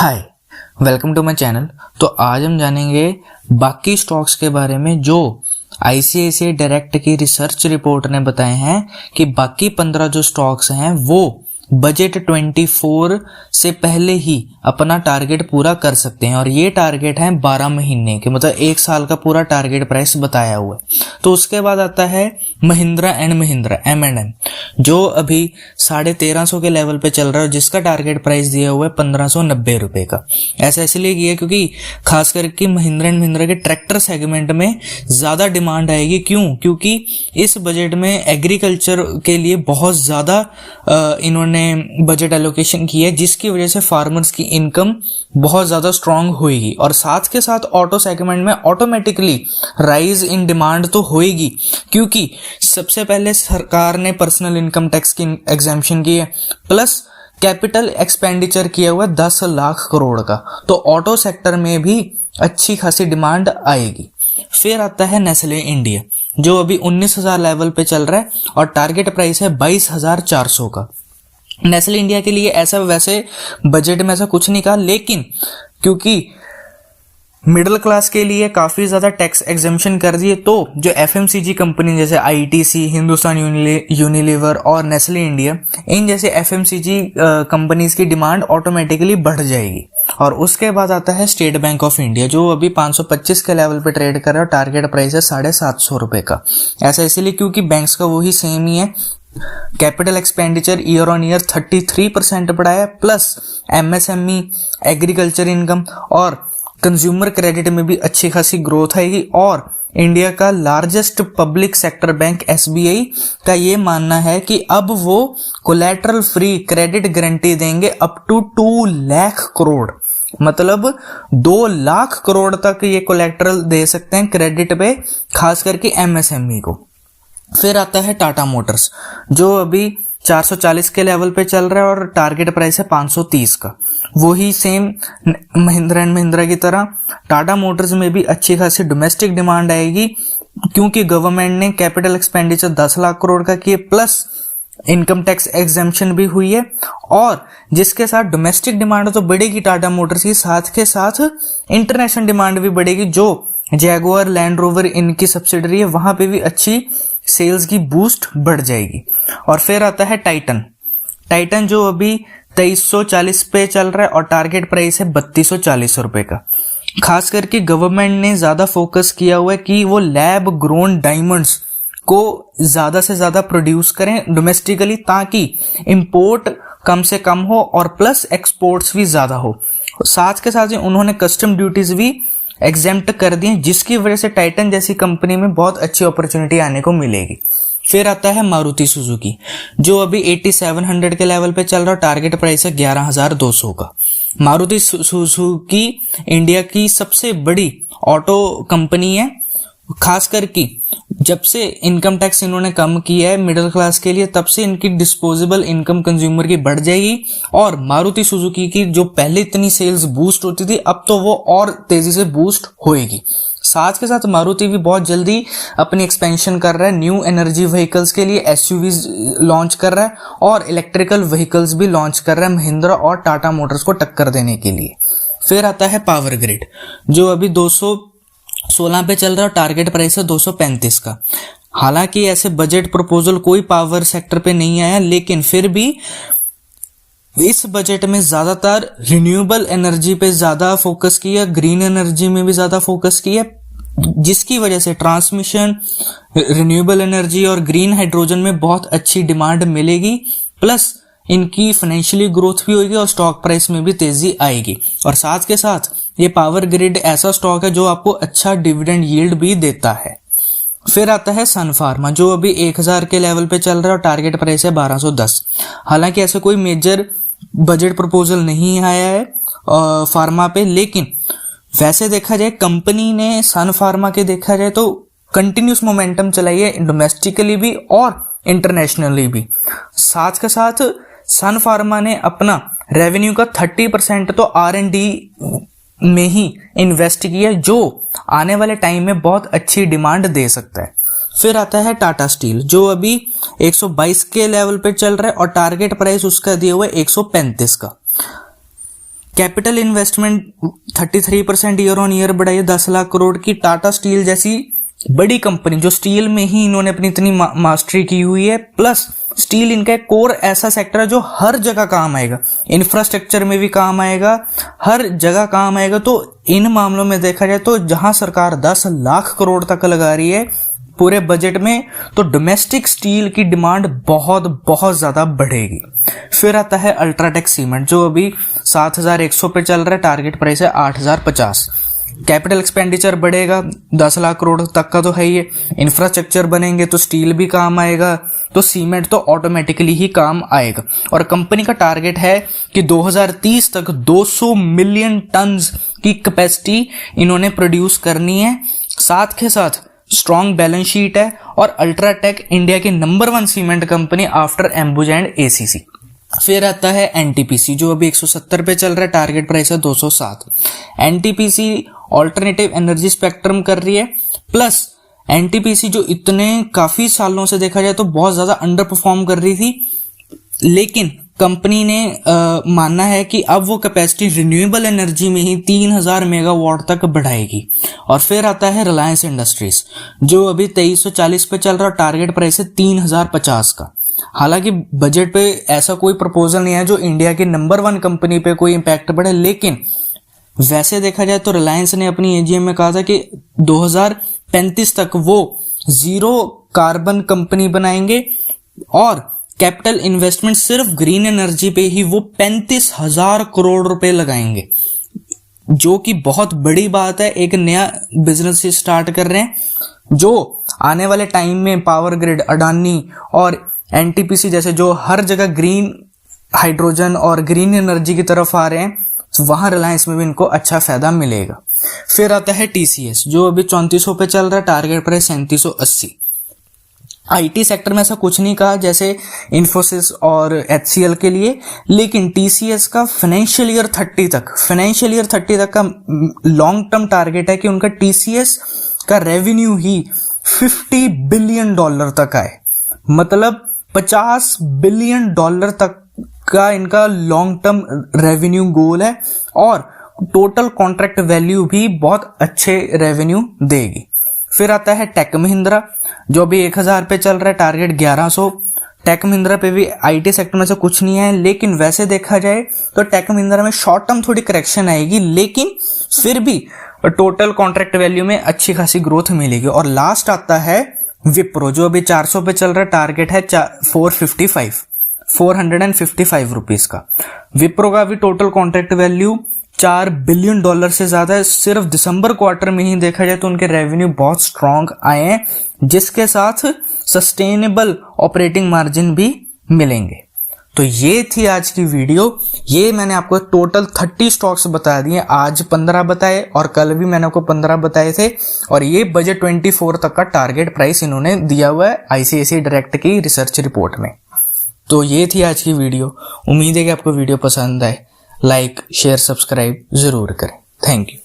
Hi, welcome to my channel. तो आज हम जानेंगे बाकी स्टॉक्स के बारे में जो आईसीआईसीआई डायरेक्ट की रिसर्च रिपोर्ट ने बताए हैं कि बाकी 15 जो स्टॉक्स हैं वो बजट 24 से पहले ही अपना टारगेट पूरा कर सकते हैं। और ये टारगेट है 12 महीने के, मतलब 1 साल का पूरा टारगेट प्राइस बताया हुआ है। तो उसके बाद आता है महिंद्रा एंड महिंद्रा M&M, जो अभी 1350 के लेवल पे चल रहा है, जिसका टारगेट प्राइस दिया हुआ है 1590 रुपए का। ऐसा इसलिए किया क्योंकि खास करके महिंद्रा एंड महिंद्रा के ट्रैक्टर सेगमेंट में ज्यादा डिमांड आएगी। क्योंकि इस बजट में एग्रीकल्चर के लिए बहुत ज्यादा इन्होंने बजट एलोकेशन की है, जिसकी वजह से फार्मर्स की इनकम बहुत ज्यादा स्ट्रांग होगी। और साथ के साथ ऑटो सेगमेंट में ऑटोमेटिकली राइज इन डिमांड तो होगी, क्योंकि सबसे पहले सरकार ने पर्सनल इनकम टैक्स की एग्जेम्पशन की है, प्लस कैपिटल एक्सपेंडिचर किया हुआ 10 लाख करोड़ का। तो ऑटो सेक्टर में भी अच्छी खासी डिमांड आएगी। फिर आता है नेस्ले इंडिया, जो अभी 19,000 लेवल पे चल रहा है और टारगेट प्राइस है 22,400 का। नेस्ले इंडिया के लिए ऐसा वैसे बजट में ऐसा कुछ नहीं कहा, लेकिन क्योंकि मिडिल क्लास के लिए काफी ज्यादा टैक्स एग्जेम्पशन कर दिए, तो जो एफएमसीजी कंपनी जैसे आईटीसी, हिंदुस्तान यूनिलीवर और नेस्ले इंडिया, इन जैसे एफएमसीजी कंपनीज की डिमांड ऑटोमेटिकली बढ़ जाएगी। और उसके बाद आता है स्टेट बैंक ऑफ इंडिया, जो अभी 525 के लेवल पे ट्रेड कर रहा है और टारगेट प्राइस है 750 रुपए का। ऐसा इसलिए क्योंकि बैंक्स का वही सेम ही है, capital expenditure year on year 33% बढ़ा है, प्लस एमएसएमई, एग्रीकल्चर इनकम और कंज्यूमर क्रेडिट में भी अच्छी खासी ग्रोथ आएगी। और इंडिया का largest public sector bank SBI का ये मानना है कि अब वो कोलैटरल फ्री क्रेडिट गारंटी देंगे अप टू 2 लाख करोड़, मतलब 2 लाख करोड़ तक ये कोलैटरल दे सकते हैं क्रेडिट पे, खास करके एमएसएमई को। फिर आता है टाटा मोटर्स, जो अभी 440 के लेवल पे चल रहा है और टारगेट प्राइस है 530 का। वही सेम महिंद्रा एंड महिंद्रा की तरह टाटा मोटर्स में भी अच्छी खासी डोमेस्टिक डिमांड आएगी, क्योंकि गवर्नमेंट ने कैपिटल एक्सपेंडिचर 10 लाख करोड़ का किए, प्लस इनकम टैक्स एग्जेम्पशन भी हुई है। और जिसके साथ डोमेस्टिक डिमांड तो बढ़ेगी टाटा मोटर्स की, साथ के साथ इंटरनेशनल डिमांड भी बढ़ेगी। जो जैगुआर लैंड रोवर इनकी सब्सिडरी है, वहां पे भी अच्छी सेल्स की बूस्ट बढ़ जाएगी। और फिर आता है टाइटन, जो अभी 2340 पे चल रहा है और टारगेट प्राइस है 3240 रुपए का। खास करके गवर्नमेंट ने ज्यादा फोकस किया हुआ है कि वो लैब ग्रोन डायमंड्स को ज्यादा से ज्यादा प्रोड्यूस करें डोमेस्टिकली, ताकि इंपोर्ट कम से कम हो और प्लस एक्सपोर्ट्स भी ज्यादा हो। साथ के साथ ही उन्होंने कस्टम ड्यूटीज भी एग्जेम्प्ट कर दिए, जिसकी वजह से टाइटन जैसी कंपनी में बहुत अच्छी अपॉर्चुनिटी आने को मिलेगी। फिर आता है मारुति सुजुकी, जो अभी 8700 के लेवल पे चल रहा है, टारगेट प्राइस है 11,200 का। मारुति सुजुकी इंडिया की सबसे बड़ी ऑटो कंपनी है, खास करके जब से इनकम टैक्स इन्होंने कम किया है मिडिल क्लास के लिए, तब से इनकी डिस्पोजेबल इनकम कंज्यूमर की बढ़ जाएगी। और मारुति सुजुकी की जो पहले इतनी सेल्स बूस्ट होती थी, अब तो वो और तेजी से बूस्ट होएगी। साथ के साथ मारुति भी बहुत जल्दी अपनी एक्सपेंशन कर रहा है, न्यू एनर्जी व्हीकल्स के लिए एसयूवीज लॉन्च कर रहा है और इलेक्ट्रिकल व्हीकल्स भी लॉन्च कर रहा है महिंद्रा और टाटा मोटर्स को टक्कर देने के लिए। फिर आता है पावर ग्रिड, जो अभी 216 पे चल रहा है, टारगेट प्राइस है 235 का। हालांकि ऐसे बजट प्रपोजल कोई पावर सेक्टर पे नहीं आया, लेकिन फिर भी इस बजट में ज्यादातर रिन्यूएबल एनर्जी पे ज्यादा फोकस किया, ग्रीन एनर्जी में भी ज्यादा फोकस किया, जिसकी वजह से ट्रांसमिशन, रिन्यूएबल एनर्जी और ग्रीन हाइड्रोजन में बहुत अच्छी डिमांड मिलेगी, प्लस इनकी फाइनेंशियली ग्रोथ भी होगी और स्टॉक प्राइस में भी तेजी आएगी। और साथ के साथ ये पावर ग्रिड ऐसा स्टॉक है जो आपको अच्छा डिविडेंड यील्ड भी देता है। फिर आता है सन फार्मा, जो अभी 1000 के लेवल पे चल रहा है और टारगेट प्राइस है 1210। हालांकि ऐसा कोई मेजर बजट प्रपोजल नहीं आया है फार्मा पे, लेकिन वैसे देखा जाए कंपनी ने सन फार्मा के देखा जाए तो कंटिन्यूस मोमेंटम चलाई है, डोमेस्टिकली भी और इंटरनेशनली भी। साथ के साथ सन फार्मा ने अपना रेवेन्यू का 30% तो R&D में ही इन्वेस्ट किया, जो आने वाले टाइम में बहुत अच्छी डिमांड दे सकता है। फिर आता है टाटा स्टील, जो अभी 122 के लेवल पे चल रहा है और टारगेट प्राइस उसका दिया हुआ है 135 का। Capital investment 33% year on year बढ़ाई 10 लाख करोड़ की। टाटा स्टील जैसी बड़ी कंपनी जो स्टील में ही इन्होंने अपनी इतनी मास्टरी की हुई है, प्लस स्टील इनका एक कोर ऐसा सेक्टर है जो हर जगह काम आएगा, इंफ्रास्ट्रक्चर में भी काम आएगा, हर जगह काम आएगा। तो इन मामलों में देखा जाए तो जहां सरकार 10 लाख करोड़ तक लगा रही है पूरे बजट में, तो डोमेस्टिक स्टील की डिमांड बहुत बहुत ज्यादा बढ़ेगी। फिर आता है अल्ट्राटेक सीमेंट जो अभी 7100 पे चल रहा है, टारगेट प्राइस है 8050। कैपिटल एक्सपेंडिचर बढ़ेगा 10 लाख करोड़ तक का तो है ही है, इंफ्रास्ट्रक्चर बनेंगे तो स्टील भी काम आएगा, तो सीमेंट तो ऑटोमेटिकली ही काम आएगा। और कंपनी का टारगेट है कि 2030 तक 200 मिलियन टन्स की कैपेसिटी इन्होंने प्रोड्यूस करनी है। साथ के साथ स्ट्रॉन्ग बैलेंस शीट है और अल्ट्राटेक इंडिया की number 1 cement company after Ambuja and ACC. फिर आता है एनटीपीसी जो अभी 170 पे चल रहा है, टारगेट प्राइस है 207। एनटीपीसी ऑल्टरनेटिव एनर्जी स्पेक्ट्रम कर रही है, प्लस एनटीपीसी जो इतने काफी सालों से देखा जाए तो बहुत ज्यादा अंडर परफॉर्म कर रही थी, लेकिन कंपनी ने मानना है कि अब वो कैपेसिटी रिन्यूएबल एनर्जी में ही 3000 मेगावाट तक बढ़ाएगी। और फिर आता है रिलायंस इंडस्ट्रीज जो अभी 2340 पे चल रहा है, टारगेट प्राइस है 3050 का। हालांकि बजट पे ऐसा कोई प्रपोजल नहीं है जो इंडिया की नंबर 1 कंपनी पे कोई इंपैक्ट पड़े, लेकिन वैसे देखा जाए तो रिलायंस ने अपनी एजीएम में कहा था कि 2035 तक वो जीरो कार्बन कंपनी बनाएंगे और कैपिटल इन्वेस्टमेंट सिर्फ ग्रीन एनर्जी पे ही वो 35,000 करोड़ रुपए लगाएंगे, जो कि बहुत बड़ी बात है। एक नया बिजनेस स्टार्ट कर रहे हैं जो आने वाले टाइम में पावर ग्रिड, अडानी और एनटीपीसी जैसे जो हर जगह ग्रीन हाइड्रोजन और ग्रीन एनर्जी की तरफ आ रहे हैं, वहां रिलायंस में भी इनको अच्छा फायदा मिलेगा। फिर आता है टीसीएस जो अभी 3400 पे चल रहा है, टारगेट प्राइस 3780। आईटी सेक्टर में ऐसा कुछ नहीं कहा जैसे इन्फोसिस और एचसीएल के लिए, लेकिन टीसीएस का फाइनेंशियल ईयर 30 तक का लॉन्ग टर्म टारगेट है कि उनका टीसीएस का रेवेन्यू ही $50 बिलियन तक आए, मतलब $50 बिलियन तक का इनका लॉन्ग टर्म रेवेन्यू गोल है और टोटल कॉन्ट्रैक्ट वैल्यू भी बहुत अच्छे रेवेन्यू देगी। फिर आता है टेक महिंद्रा जो भी 1000 पे चल रहा है, टारगेट 1100। टेक महिंद्रा पे भी आईटी सेक्टर में से कुछ नहीं है, लेकिन वैसे देखा जाए तो टेक महिंद्रा में शॉर्ट टर्म थोड़ी करेक्शन आएगी, लेकिन फिर भी टोटल कॉन्ट्रैक्ट वैल्यू में अच्छी खासी ग्रोथ मिलेगी। और लास्ट आता है विप्रो जो अभी 400 पे चल रहा है, टारगेट है 455 रुपीज का। विप्रो का भी टोटल कॉन्ट्रैक्ट वैल्यू $4 बिलियन से ज्यादा है। सिर्फ दिसंबर क्वार्टर में ही देखा जाए तो उनके रेवेन्यू बहुत स्ट्रांग आए हैं, जिसके साथ सस्टेनेबल ऑपरेटिंग मार्जिन भी मिलेंगे। तो ये थी आज की वीडियो। ये मैंने आपको टोटल 30 स्टॉक्स बता दिए, आज 15 बताए और कल भी मैंने आपको 15 बताए थे। और ये बजट 24 तक का टारगेट प्राइस इन्होंने दिया हुआ है आईसीआईसीआई डायरेक्ट की रिसर्च रिपोर्ट में। तो ये थी आज की वीडियो। उम्मीद है कि आपको वीडियो पसंद आए। लाइक, शेयर, सब्सक्राइब जरूर करें। Thank you.